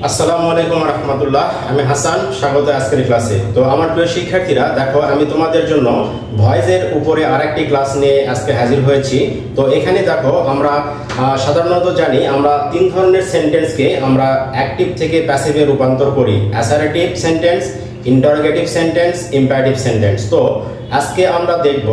আসসালামু আলাইকুম রাহমাতুল্লাহ। আমি হাসান, স্বাগত আজকের ক্লাসে। তো আমার প্রিয় শিক্ষার্থীরা, দেখো আমি তোমাদের জন্য ভয়েসের উপরে আরেকটি ক্লাস নিয়ে আজকে হাজির হয়েছি। তো এখানে দেখো আমরা সাধারণত জানি আমরা তিন ধরনের সেন্টেন্সকে আমরা অ্যাক্টিভ থেকে প্যাসিভে রূপান্তর করি: assertive sentence, interrogative sentence, imperative sentence. তো আজকে আমরা দেখব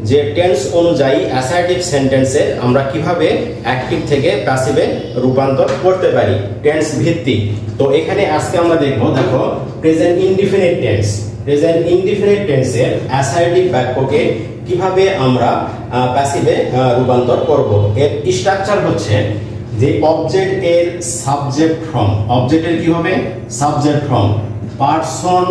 যে টেন্স অনুযায়ী অ্যাসার্টিভ সেন্টেন্সে আমরা কিভাবে অ্যাক্টিভ থেকে প্যাসিভে রূপান্তর করতে পারি টেন্স ভিত্তিক। তো এখানে আজকে আমরা দেখব, দেখো present indefinite tense. Present indefinite টেন্সের অ্যাসার্টিভ বাক্যকে কিভাবে আমরা প্যাসিভে রূপান্তর করব। এর স্ট্রাকচার হচ্ছে যে অবজেক্ট এর সাবজেক্ট ফ্রম, অবজেক্টের কি হবে সাবজেক্ট ফ্রম, পার্সন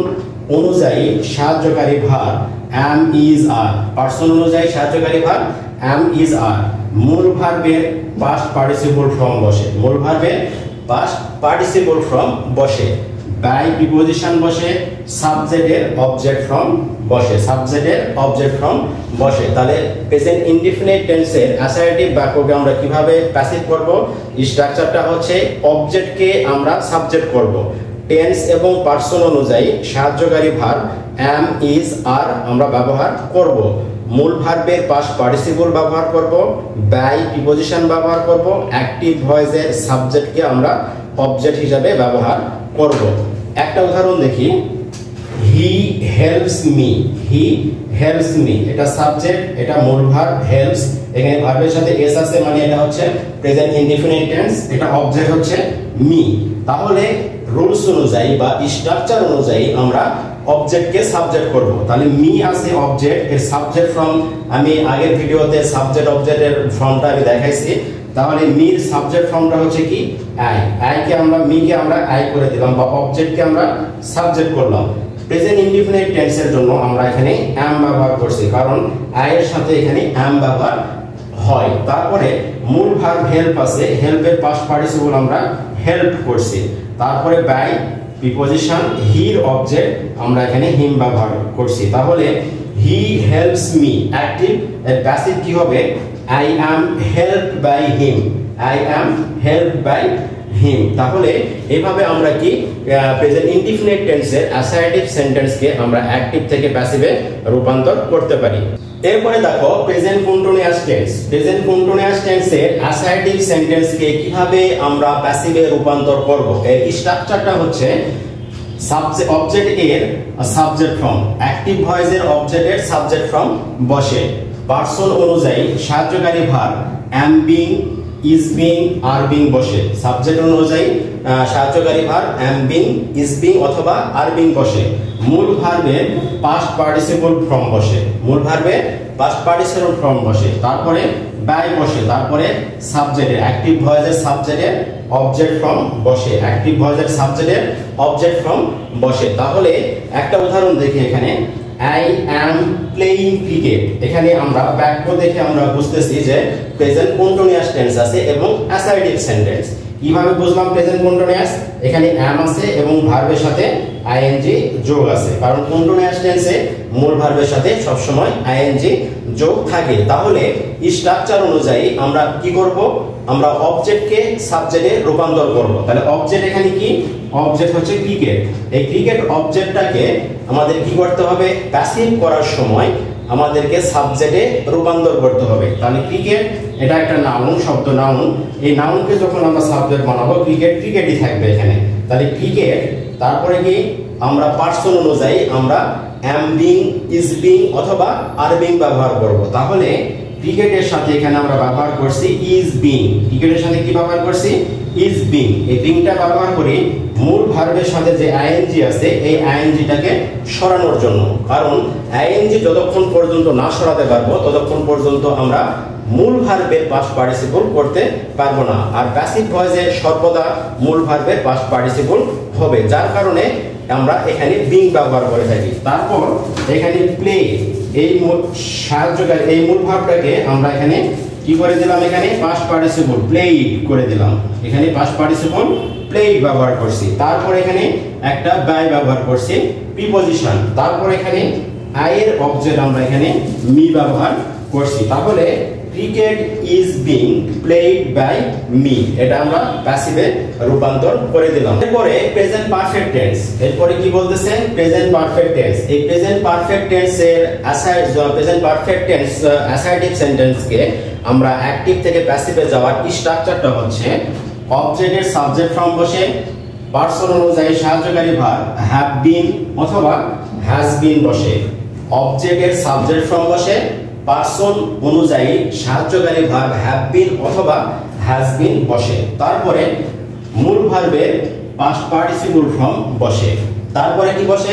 অনুযায়ী সাহায্যকারী verb am is are, person অনুযায়ী সাহায্যকারী ভার্ব am is are, মূল ভার্বের পাস্ট পার্টিসিপল ফর্ম বসে, মূল ভার্বের পাস্ট পার্টিসিপল ফর্ম বসে, বাই প্রিপজিশন বসে, সাবজেক্টের অবজেক্ট ফর্ম বসে, সাবজেক্টের অবজেক্ট ফর্ম বসে। তাহলে প্রেজেন্ট ইনডিফিনিট টেন্সের অ্যাসার্টিভ বাক্যকে আমরা কিভাবে প্যাসিভ করব? স্ট্রাকচারটা হচ্ছে অবজেক্টকে আমরা সাবজেক্ট করব, টেন্স এবং পার্সন অনুযায়ী সাহায্যকারী ভার্ব am is are আমরা ব্যবহার করব, মূল ভার্বের পাস্ট পার্টিসিপল ব্যবহার করব, বাই প্রিপজিশন ব্যবহার করব, অ্যাক্টিভ ভয়েসের সাবজেক্টকে আমরা অবজেক্ট হিসাবে ব্যবহার করব। একটা উদাহরণ দেখি, হি হেল্পস মি, হি হেল্পস মি, এটা সাবজেক্ট, এটা মূল ভার্ব হেল্পস, এখানে ভার্বের সাথে এস আছে, মানে এটা হচ্ছে প্রেজেন্ট ইনডিফিনিট টেন্স, এটা অবজেক্ট হচ্ছে মি। তাহলে রুলস অনুযায়ী বা স্ট্রাকচার অনুযায়ী আমরা অবজেক্টকে সাবজেক্ট করব। তাহলে মি আছে অবজেক্ট, এর সাবজেক্ট ফর্ম আমি আগের ভিডিওতে সাবজেক্ট অবজেক্টের ফর্মটা আমি দেখাইছি। তাহলে মির সাবজেক্ট ফর্মটা হচ্ছে কি আই, আইকে আমরা মিকে আমরা আই করে দিলাম বা অবজেক্টকে আমরা সাবজেক্ট করলাম। প্রেজেন্ট ইনডিফিনিট টেন্সের জন্য আমরা এখানে am ব্যবহার করছি, কারণ আই এর সাথে এখানে am ব্যবহার হয়। তারপরে মূল ভার্ব হেল্প আছে, হেল্পের পাস্ট পার্টিসিপল আমরা হেল্প করছি। তারপরে বাই প্রিপজিশন হির অবজেক্ট আমরা এখানে হিম ব্যবহার করছি। তাহলে হি হেল্পস মি অ্যাক্টিভ, এর প্যাসিভ কি হবে I am helped by him, I am helped by him. তাহলে এইভাবে আমরা কি প্রেজেন্ট ইনডিফিনিট টেন্সের অ্যাসার্টিভ সেন্টেন্সকে আমরা অ্যাক্টিভ থেকে প্যাসিভে রূপান্তর করতে পারি। এরপরে দেখো present continuous tense. Present continuous টেন্সের অ্যাসার্টিভ সেন্টেন্সকে কিভাবে আমরা প্যাসিভে রূপান্তর করব? এর স্ট্রাকচারটা হচ্ছে সাবজেক্ট অবজেক্ট এর সাবজেক্ট ফর্ম, অ্যাক্টিভ ভয়েসের অবজেক্টের সাবজেক্ট ফর্ম বসে, পার্সন অনুযায়ী সাহায্যকারী verb am being, is being, are being বসে, সাবজেক্ট অনুযায়ী সাহায্যকারী verb am being, is being অথবা are being বসে, মূল ভার্বের পাস্ট পার্টিসিপল ফর্ম বসে, মূল ভার্বের পাস্ট পার্টিসিপল ফর্ম বসে, তারপরে বাই বসে, তারপরে সাবজেক্টের অ্যাক্টিভ ভয়েসের সাবজেক্টের অবজেক্ট ফর্ম বসে, অ্যাক্টিভ ভয়েসের সাবজেক্টের অবজেক্ট ফর্ম বসে। তাহলে একটা উদাহরণ দেখি এখানে, I am playing cricket, এখানে আমরা বাক্য দেখে আমরা বুঝতেছি যে প্রেজেন্ট কন্টিনিউয়াস টেন্স আছে এবং অ্যাসার্টিভ সেন্টেন্স। কিভাবে বুঝলাম প্রেজেন্ট কন্টিনিউয়াস? এখানে am আছে এবং ভার্বের সাথে ing যোগ আছে, কারণ কন্টিনিউয়াস টেন্সে মূল ভার্বের সাথে সব সময় ing যোগ থাকে। তাহলে স্ট্রাকচার অনুযায়ী আমরা কি করব? আমরা অবজেক্টকে সাবজেক্টে রূপান্তর করব। তাহলে অবজেক্ট এখানে কি? অবজেক্ট হচ্ছে ক্রিকেট। এই ক্রিকেট অবজেক্টটাকে আমাদের কি করতে হবে? প্যাসিভ করার সময় আমাদেরকে সাবজেক্টে রূপান্তর করতে হবে। তাহলে ক্রিকেট এটা একটা নাউন, শব্দ নাউন, এই নাউনকে যখন আমরা সাবজেক্ট বানাবো ক্রিকেট ক্রিকেটই থাকবে এখানে। তাহলে ক্রিকেট, তারপরে কি আমরা পার্সন অনুযায়ী আমরা am being, is being অথবা are being ব্যবহার করব। তাহলে ক্রিকেটের সাথে এখানে আমরা ব্যবহার করছি is being, ক্রিকেটের সাথে কি ব্যবহার করছি? is being। এই beingটা ব্যবহার করি মূল ভার্বের সাথে যে ing আছে এই ingটাকে সরানোর জন্য, কারণ ing যতক্ষণ পর্যন্ত না সরাতে পারবো ততক্ষণ পর্যন্ত আমরা মূল ভার্বের পাস্ট পার্টিসিপল করতে পারবো না। আর প্যাসিভ ভয়েসে সর্বদা মূল ভার্বের পাস্ট পার্টিসিপল হবে, যার কারণে আমরা এখানে being ব্যবহার করে থাকি। তারপর এখানে প্লে, এই সাহায্যকারী এই মূল ভার্বটাকে আমরা এখানে কি করে দিলাম? এখানে পাস্ট পার্টিসিপল প্লেইড করে দিলাম, এখানে পাস্ট পার্টিসিপল প্লেইড ব্যবহার করছি। তারপর এখানে একটা বাই ব্যবহার করছি প্রিপজিশন, তারপর এখানে আই এর অবজেক্ট আমরা এখানে মি ব্যবহার করছি। তাহলে cricket is being played by me, এটা আমরা প্যাসিভে রূপান্তর করে দিলাম। এরপরে প্রেজেন্ট পারফেক্ট টেন্স, এরপরে কি বলতেছে প্রেজেন্ট পারফেক্ট টেন্স। এই প্রেজেন্ট পারফেক্ট টেন্সের প্রেজেন্ট পারফেক্ট টেন্স অ্যাসার্টিভ সেন্টেন্সকে আমরা অ্যাক্টিভ থেকে প্যাসিভে যাওয়ার স্ট্রাকচারটা হচ্ছে অবজেক্টের সাবজেক্ট ফর্ম বসে, পার্সন অনুযায়ী সাহায্যকারী ভার্ব হ্যাভ বিন অথবা হ্যাজ বিন বসে, অবজেক্টের সাবজেক্ট ফর্ম বসে, পার্সন অনুযায়ী সাহায্যকারী ভার্ব হ্যাভ বিন অথবা হ্যাজ বিন বসে, তারপরে মূল ভার্বের পাস্ট পার্টিসিপল ফর্ম বসে, তারপরে কি বসে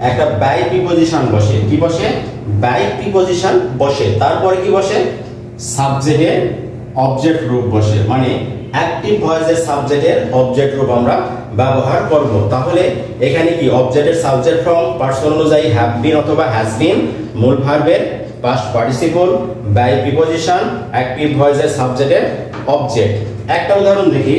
একটা বাই প্রিপজিশন বসে, কি বসে বাই প্রিপজিশন বসে, তারপরে কি বসে সাবজেক্টের অবজেক্ট রূপ বসে, মানে অ্যাক্টিভ ভয়েসের সাবজেক্টের অবজেক্ট রূপ আমরা ব্যবহার করব। তাহলে এখানে কি অবজেক্টের সাবজেক্ট ফর্ম, পার্সন অনুযায়ী হ্যাভ বিন অথবা হ্যাজ বিন, মূল ভার্বের past participle, by preposition, active ভয়েসের সাবজেক্টের অবজেক্ট। একটা উদাহরণ দেখি,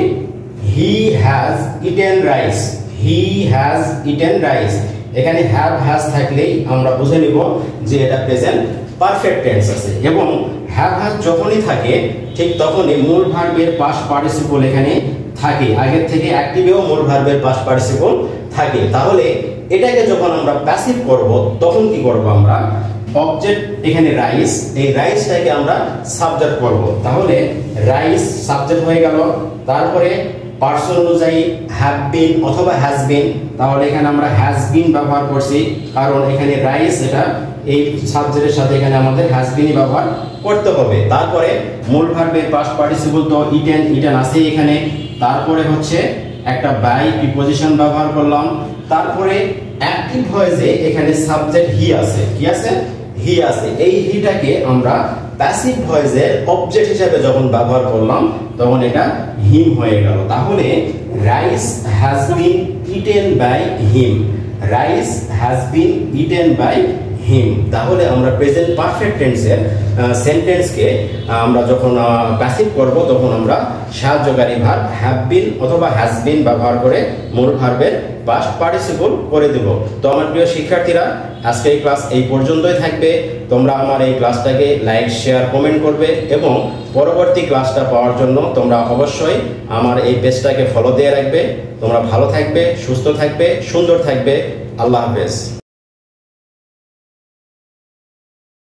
he has eaten rice, he has eaten rice, এখানে হ্যাভ হ্যাজ থাকলেই আমরা বুঝে নিব যে এটা প্রেজেন্ট পারফেক্ট টেন্স আছে, এবং হ্যাভ হ্যাজ যখনই থাকে ঠিক তখনই মূল ভার্বের পাস্ট পার্টিসিপল এখানে থাকে, আগের থেকে অ্যাক্টিভেও মূল ভার্বের পাস্ট পার্টিসিপল থাকে। তাহলে এটাকে যখন আমরা প্যাসিভ করব তখন কি করব আমরা অবজেক্ট এখানে রাইস, এই রাইসটাকে আমরা সাবজেক্ট করব, তাহলে রাইস সাবজেক্ট হয়ে গেল, তারপরে পার্সন অনুযায়ী হ্যাভ বিন অথবা হ্যাজ বিন, তাহলে এখানে আমরা হ্যাজ বিন ব্যবহার করছি কারণ এখানে রাইস এটা এই সাবজেক্টের সাথে এখানে আমাদের হ্যাজ বিন ব্যবহার করতে হবে, তারপরে মূল ভার্বের পাস্ট পার্টিসিপল তো ইটেন, ইটেন আছে এখানে, তারপরে হচ্ছে একটা বাই প্রিপজিশন ব্যবহার করলাম, তারপরে অ্যাক্টিভ ভয়েসে এখানে সাবজেক্ট হি আছে, কি আছে হি আছে, এই হিটাকে আমরা প্যাসিভ ভয়েসের অবজেক্ট হিসেবে যখন ব্যবহার করলাম তখন এটা হিম হয়ে গেল। তাহলে rice has been eaten by him, rice has been eaten by him. তাহলে আমরা প্রেজেন্ট পারফেক্ট টেন্সের সেন্টেন্সকে আমরা যখন প্যাসিভ করব তখন আমরা সাহায্যকারী ভার্ব হ্যাভ বিন অথবা হ্যাজ বিন ব্যবহার করে মূল ভার্বের পাস্ট পার্টিসিপল করে দেব। তো আমার প্রিয় শিক্ষার্থীরা, আজকে এই ক্লাস এই পর্যন্তই থাকবে। তোমরা আমার এই ক্লাসটাকে লাইক, শেয়ার, কমেন্ট করবে এবং পরবর্তী ক্লাসটা পাওয়ার জন্য তোমরা অবশ্যই আমার এই পেজটাকে ফলো দিয়ে রাখবে। তোমরা ভালো থাকবে, সুস্থ থাকবে, সুন্দর থাকবে। আল্লাহ হাফেজ।